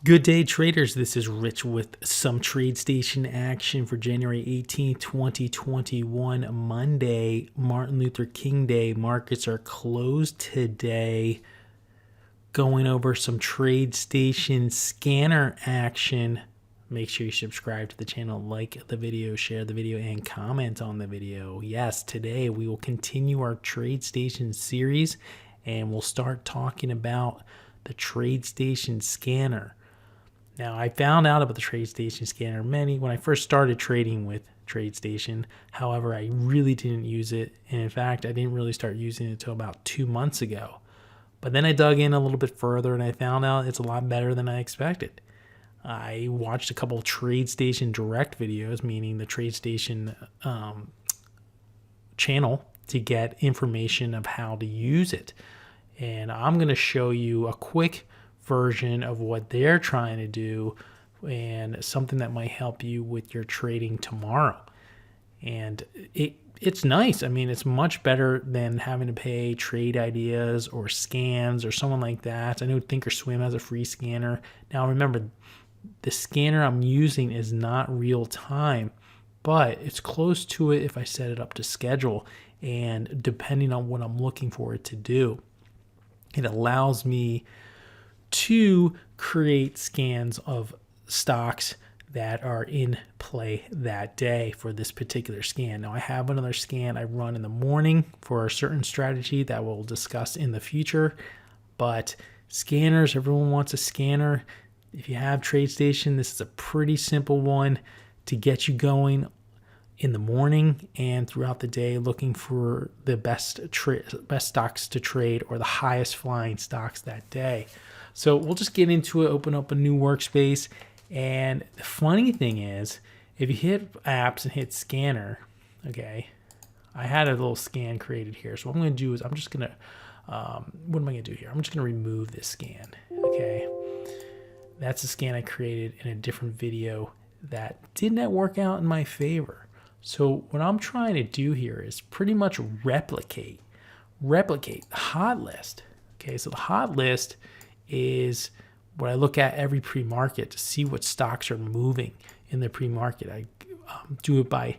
Good day, traders. This is Rich with some Tradestation action for January 18th, 2021, Monday, Martin Luther King Day. Markets are closed today. Going over some Tradestation scanner action. Make sure you subscribe to the channel, like the video, share the video, and comment on the video. Yes, today we will continue our Tradestation series, and we'll start talking about the Tradestation scanner. Now, I found out about the Tradestation scanner when I first started trading with Tradestation. However, I really didn't use it. And in fact, I didn't really start using it until about 2 months ago. But then I dug in a little bit further and I found out it's a lot better than I expected. I watched a couple of Tradestation direct videos, meaning the Tradestation channel, to get information of how to use it. And I'm going to show you a quick version of what they're trying to do and something that might help you with your trading tomorrow. And it's nice. I mean, it's much better than having to pay Trade Ideas or Scans or someone like that. I know Thinkorswim has a free scanner. Now remember, the scanner I'm using is not real time, but it's close to it if I set it up to schedule, and depending on what I'm looking for it to do, it allows me to create scans of stocks that are in play that day for this particular scan. Now, I have another scan I run in the morning for a certain strategy that we'll discuss in the future, but scanners, everyone wants a scanner. If you have Tradestation, this is a pretty simple one to get you going in the morning and throughout the day, looking for the best stocks to trade or the highest flying stocks that day. So we'll just get into it, open up a new workspace. And the funny thing is, if you hit apps and hit scanner, okay, I had a little scan created here. So what I'm going to do is I'm just going to, what am I going to do here? I'm just going to remove this scan, okay? That's a scan I created in a different video that did not work out in my favor. So what I'm trying to do here is pretty much replicate the hot list. Okay, so the hot list is what I look at every pre-market to see what stocks are moving in the pre-market. I do it by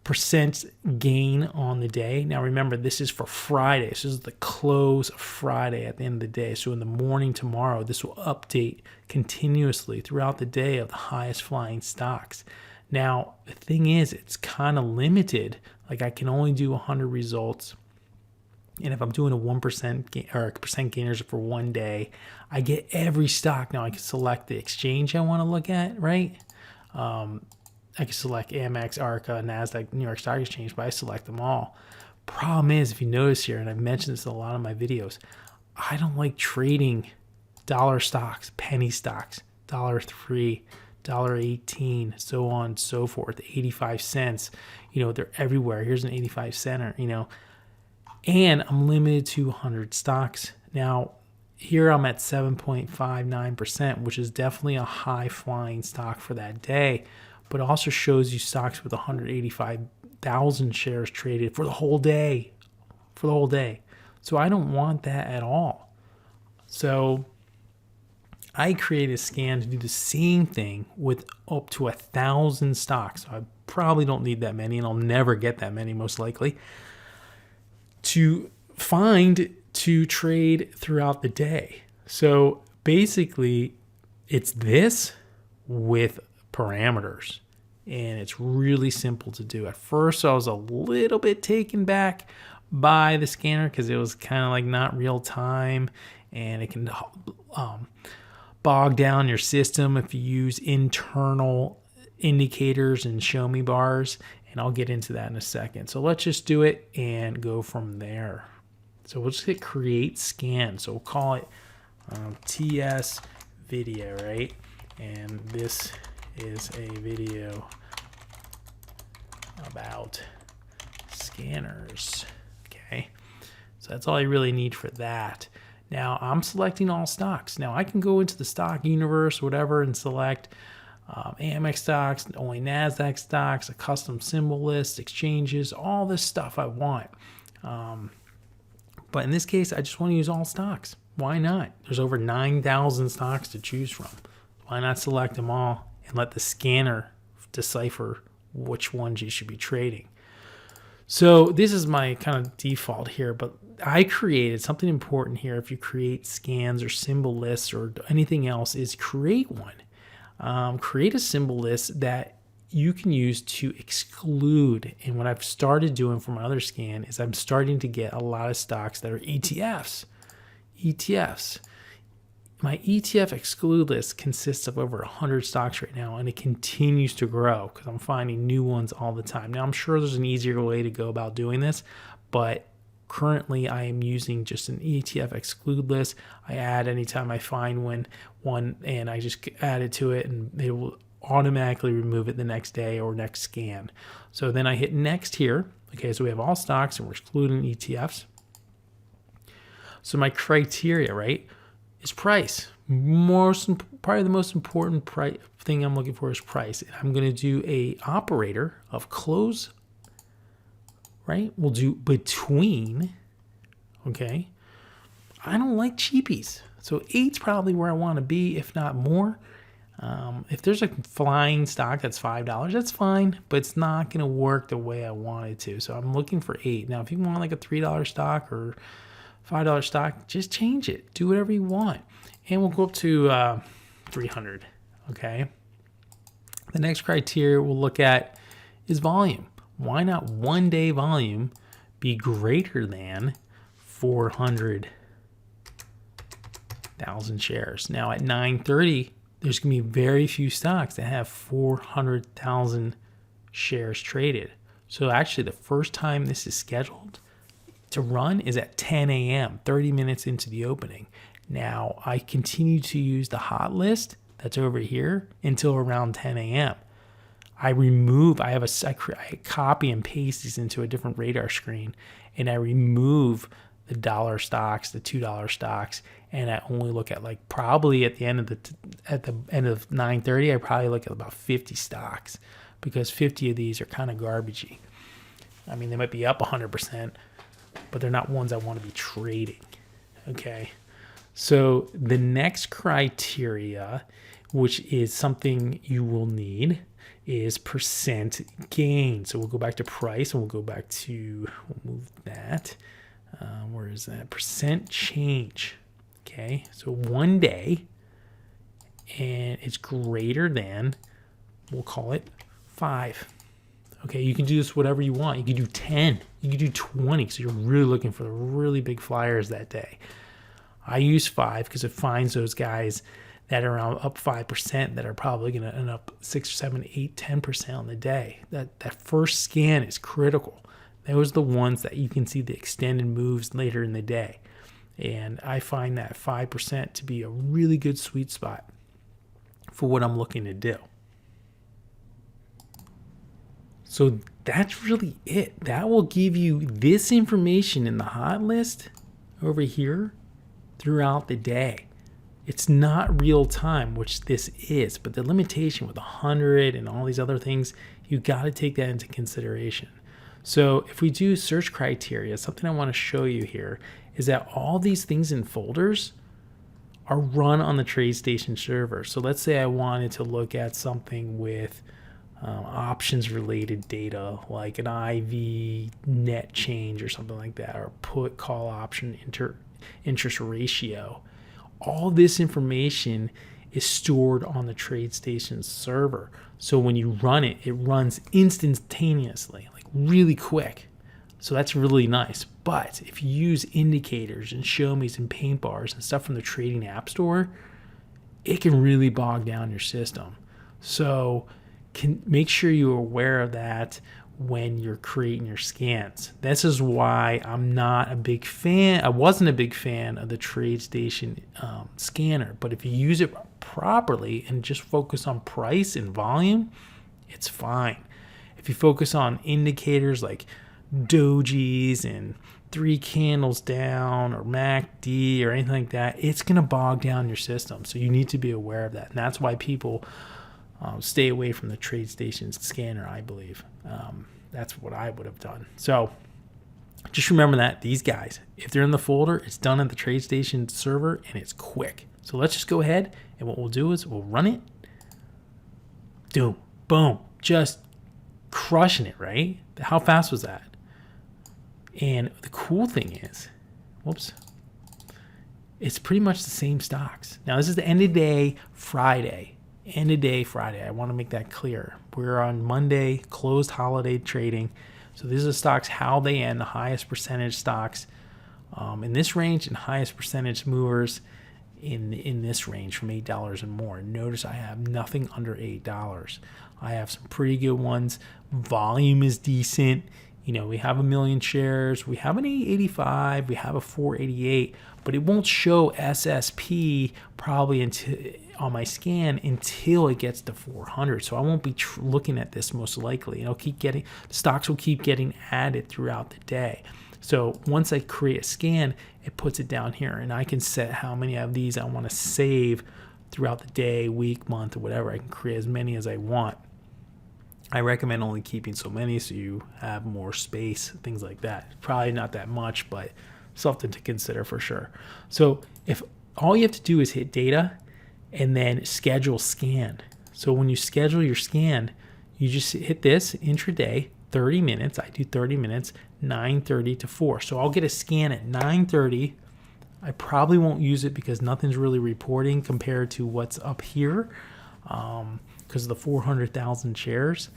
percent gain on the day. Now remember, this is for Friday. This is the close of Friday at the end of the day. So in the morning tomorrow, this will update continuously throughout the day of the highest flying stocks. Now, the thing is, it's kind of limited. Like, I can only do 100 results. And if I'm doing a 1% or a percent gainers for one day, I get every stock. Now I can select the exchange I want to look at, right? I can select Amex, ARCA, NASDAQ, New York Stock Exchange, but I select them all. Problem is, if you notice here, and I've mentioned this in a lot of my videos, I don't like trading dollar stocks, penny stocks, $1.03, $1.18, so on and so forth, 85 cents. You know, they're everywhere. Here's an 85 center, you know. And I'm limited to 100 stocks. Now, here I'm at 7.59%, which is definitely a high flying stock for that day, but also shows you stocks with 185,000 shares traded for the whole day. So I don't want that at all. So I created a scan to do the same thing with up to 1,000 stocks. So I probably don't need that many, and I'll never get that many most likely, to trade throughout the day. So basically, it's this with parameters, and it's really simple to do. At first, I was a little bit taken back by the scanner because it was kind of like not real time, and it can bog down your system if you use internal indicators and show me bars. And I'll get into that in a second. So let's just do it and go from there. So we'll just hit create scan. So we'll call it TS video, right? And this is a video about scanners, okay? So that's all I really need for that. Now I'm selecting all stocks. Now I can go into the stock universe, whatever, and select Amex stocks, only NASDAQ stocks, a custom symbol list, exchanges, all this stuff I want. But in this case, I just want to use all stocks. Why not? There's over 9,000 stocks to choose from. Why not select them all and let the scanner decipher which ones you should be trading? So this is my kind of default here, but I created something important here. If you create scans or symbol lists or anything else, is create one. Create a symbol list that you can use to exclude. And what I've started doing for my other scan is I'm starting to get a lot of stocks that are ETFs. My ETF exclude list consists of over 100 stocks right now, and it continues to grow because I'm finding new ones all the time. Now, I'm sure there's an easier way to go about doing this, but currently I am using just an ETF exclude list. I add anytime I find one, and I just add it to it, and it will automatically remove it the next day or next scan. So then I hit next here. Okay, so we have all stocks, and we're excluding ETFs. So my criteria, right, is price. Probably the most important thing I'm looking for is price. And I'm going to do a operator of close, right? We'll do between, okay? I don't like cheapies. So 8's probably where I want to be, if not more. If there's a flying stock that's $5, that's fine, but it's not going to work the way I want it to. So I'm looking for 8. Now, if you want like a $3 stock or $5 stock, just change it. Do whatever you want. And we'll go up to 300, okay? The next criteria we'll look at is volume. Why not one day volume be greater than 400,000 shares? Now at 9:30, there's going to be very few stocks that have 400,000 shares traded. So actually the first time this is scheduled to run is at 10 a.m., 30 minutes into the opening. Now, I continue to use the hot list that's over here until around 10 a.m. I copy and paste these into a different radar screen, and I remove the dollar stocks, the $2 stocks, and I only look at like probably at the end of 9:30, I probably look at about 50 stocks because 50 of these are kind of garbagey. I mean, they might be up 100%, but they're not ones I want to be trading, okay? So the next criteria, which is something you will need, is percent gain. So we'll go back to price, and we'll move that. Where is that? Percent change, okay? So one day, and it's greater than, we'll call it 5. Okay, you can do this whatever you want. You can do 10. You can do 20. So you're really looking for the really big flyers that day. I use 5 because it finds those guys that are up 5% that are probably going to end up 6, 7, 8, 10% on the day. That first scan is critical. Those are the ones that you can see the extended moves later in the day. And I find that 5% to be a really good sweet spot for what I'm looking to do. So that's really it. That will give you this information in the hot list over here throughout the day. It's not real time, which this is, but the limitation with 100 and all these other things, you got to take that into consideration. So if we do search criteria, something I want to show you here is that all these things in folders are run on the Tradestation server. So let's say I wanted to look at something with options related data like an IV net change or something like that, or put call option interest ratio. All this information is stored on the Tradestation server. So when you run it, it runs instantaneously, like really quick. So that's really nice. But if you use indicators and show me's and paint bars and stuff from the trading app store, it can really bog down your system. So make sure you're aware of that when you're creating your scans. This is why I'm not a big fan. I wasn't a big fan of the Tradestation scanner, but if you use it properly and just focus on price and volume, it's fine. If you focus on indicators like dojis and 3 candles down or MACD or anything like that, it's going to bog down your system. So you need to be aware of that. And that's why people stay away from the Tradestation scanner, I believe. That's what I would have done. So just remember that these guys, if they're in the folder, it's done at the Tradestation server and it's quick. So let's just go ahead And what we'll do is we'll run it. Boom, boom, just crushing it, right? How fast was that? And the cool thing is, it's pretty much the same stocks. Now, this is the end of day Friday. I want to make that clear. We're on Monday, closed holiday trading. So these are stocks, how they end, the highest percentage stocks in this range and highest percentage movers in this range from $8 and more. Notice I have nothing under $8. I have some pretty good ones. Volume is decent. We have 1 million shares. We have an 885. We have a 488, but it won't show SSP probably until on my scan until it gets to 400. So I won't be looking at this most likely. The stocks will keep getting added throughout the day. So once I create a scan, it puts it down here, and I can set how many of these I want to save throughout the day, week, month, or whatever. I can create as many as I want. I recommend only keeping so many so you have more space, things like that. Probably not that much, but something to consider for sure. So if all you have to do is hit data and then schedule scan. So when you schedule your scan, you just hit this intraday, 30 minutes. I do 30 minutes, 9:30 to 4. So I'll get a scan at 9:30. I probably won't use it because nothing's really reporting compared to what's up here. Because of the 400,000 shares,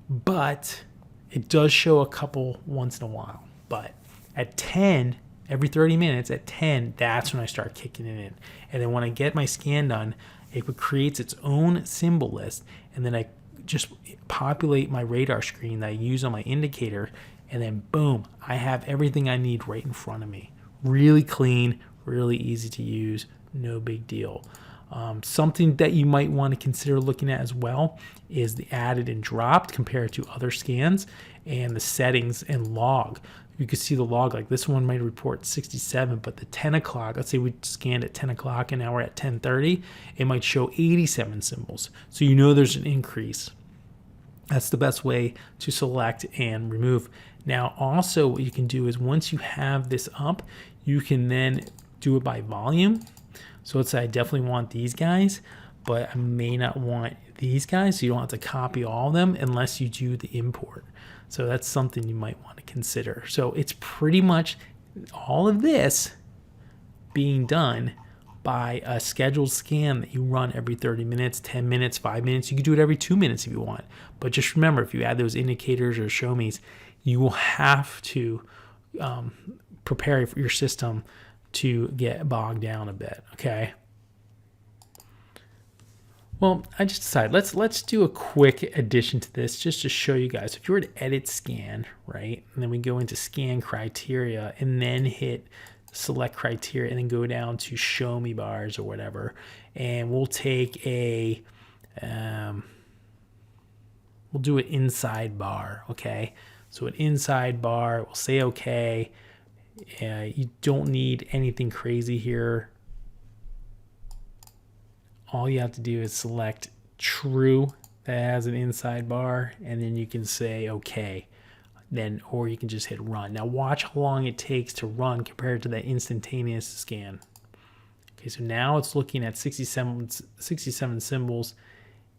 but it does show a couple once in a while. But at 10, every 30 minutes at 10, that's when I start kicking it in. And then when I get my scan done, it creates its own symbol list, and then I just populate my radar screen that I use on my indicator, and then boom, I have everything I need right in front of me. Really clean, really easy to use, no big deal. Something that you might want to consider looking at as well is the added and dropped compared to other scans, and the settings and log. You can see the log, like this one might report 67, but the 10 o'clock, let's say we scanned at 10 o'clock and now we're at 10:30, it might show 87 symbols. So there's an increase. That's the best way to select and remove. Now, also what you can do is once you have this up, you can then do it by volume. So let's say I definitely want these guys, but I may not want these guys. So you don't have to copy all of them unless you do the import. So that's something you might want to consider. So it's pretty much all of this being done by a scheduled scan that you run every 30 minutes, 10 minutes, 5 minutes. You can do it every 2 minutes if you want. But just remember, if you add those indicators or show me's, you will have to prepare your system to get bogged down a bit, okay? Well, I just decided let's do a quick addition to this just to show you guys. If you were to edit scan, right, and then we go into scan criteria and then hit select criteria and then go down to show me bars or whatever, and we'll take a we'll do an inside bar, okay? So an inside bar, we'll say okay. You don't need anything crazy here. All you have to do is select true that has an inside bar, and then you can say okay. Or you can just hit run. Now watch how long it takes to run compared to that instantaneous scan. Okay, so now it's looking at 67 symbols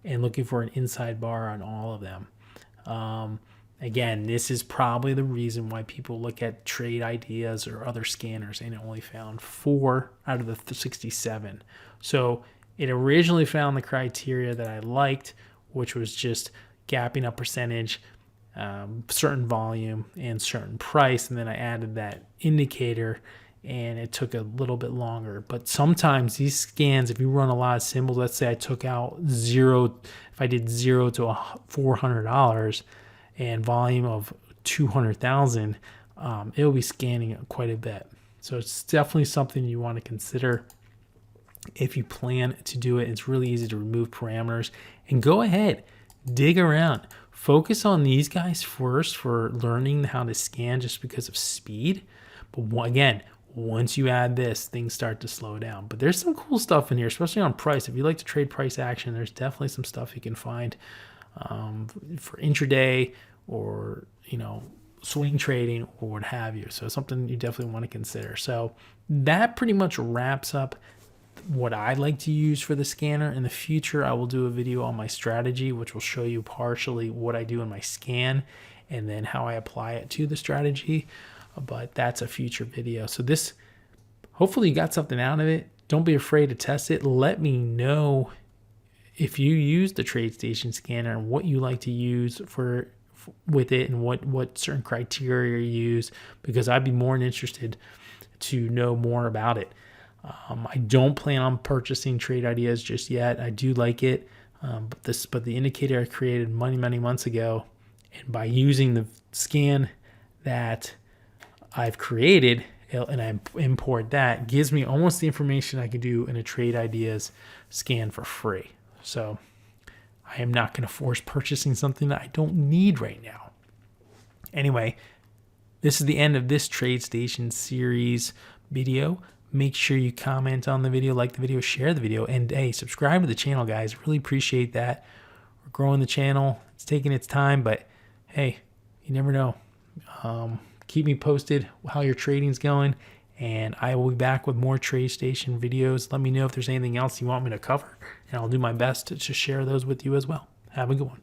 and looking for an inside bar on all of them. Again, this is probably the reason why people look at Trade Ideas or other scanners and it only found 4 out of the 67. So it originally found the criteria that I liked, which was just gapping up percentage, certain volume, and certain price. And then I added that indicator, and it took a little bit longer. But sometimes these scans, if you run a lot of symbols, let's say I took out zero, if I did $0 to $400 and volume of 200,000, it'll be scanning quite a bit. So it's definitely something you want to consider if you plan to do it. It's really easy to remove parameters and go ahead, dig around. Focus on these guys first for learning how to scan just because of speed. But again, once you add this, things start to slow down. But there's some cool stuff in here, especially on price. If you like to trade price action, there's definitely some stuff you can find for intraday or, swing trading or what have you. So something you definitely want to consider. So that pretty much wraps up what I like to use for the scanner. In the future, I will do a video on my strategy, which will show you partially what I do in my scan and then how I apply it to the strategy. But that's a future video. So this, hopefully you got something out of it. Don't be afraid to test it. Let me know if you use the Tradestation scanner and what you like to use with it and what certain criteria you use, because I'd be more than interested to know more about it. I don't plan on purchasing Trade Ideas just yet. I do like it, but the indicator I created many months ago, and by using the scan that I've created and I import that, gives me almost the information I could do in a Trade Ideas scan for free. So I am not going to force purchasing something that I don't need right now. Anyway, this is the end of this Tradestation series video. Make sure you comment on the video, like the video, share the video, and hey, subscribe to the channel, guys. Really appreciate that. We're growing the channel. It's taking its time, but hey, you never know. Keep me posted how your trading's going, and I will be back with more Tradestation videos. Let me know if there's anything else you want me to cover, and I'll do my best to share those with you as well. Have a good one.